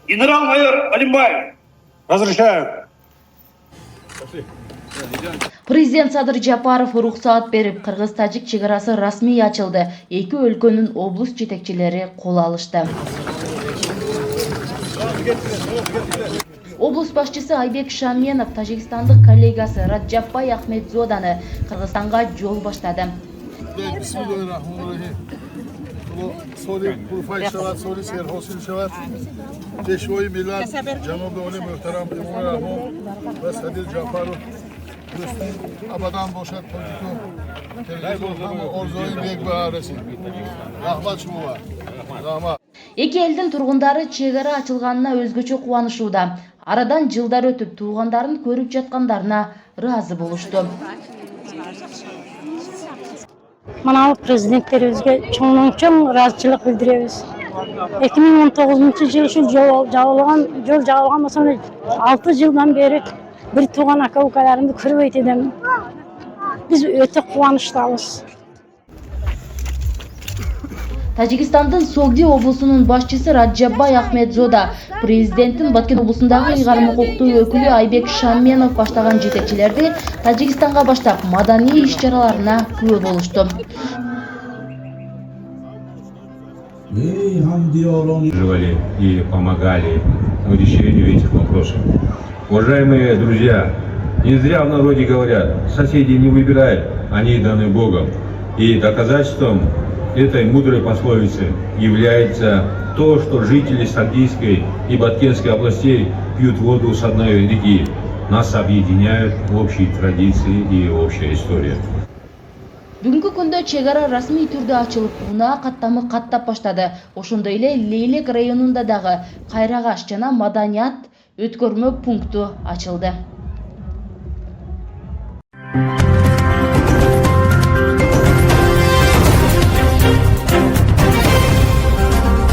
Генерал-майор Алимбаев. Разрешаю. Президент Садыр Жапаров уруксаат берип, Кыргыз-Тажик чегарасы расмий ачылды. Эки өлкөнүн облус жетекчилери кол алышты. Облус башчысы Айбек Шаменов тажикстандык коллегасы Раджапбай Ахмедзоданы Кыргызстанга жол баштады. سولی پروفایل شود، سولی سرحاصل شود. پیشوای ملت جناب عالی محترم امام رحمان و صدیق جعفرov ابداً باشد تا همه آرزوی نیک به رسید. رحمت شما. رحمت. Эки элдин тургундары чегара ачылганына өзгөчө кубанышууда. Арадан жылдар өтүп, туугандарын көрүп жаткандарына ыраазы болушту. Manavut prezidentlerimizge çoğunlukçun razıçılık bildiririz. 2019 yıl şu yol jabılgan sonra 6 yıldan beri bir tuğan aka-ukalarımды көрбөйт edem. Biz öte kuvanyçlıyız. Тажикстандын Согди облусунун башчысы Раджапбай Ахмедзода, президенттин Баткен облусундагы ыйгарым укуктуу өкүлү Айбек Шаменов баштаган жетекчилерди Тажикстанга баштап маданий иш-чараларына күбө болушту. И помогали решению этих вопросов. Уважаемые друзья, не зря в народе говорят, соседи не выбирают, они даны Богом. И доказательством этой мудрой пословицы является то, что жители Сагдийской и Баткенской областей пьют воду с одной реки. Нас объединяют общие традиции и общая история. Бүгүнкү күндө чегара расмий түрдө ачылып, унаа каттамы каттап баштады. Ошондой эле Лейлек районунда дагы кайрагаш жана маданият өткөрмө пункту ачылды.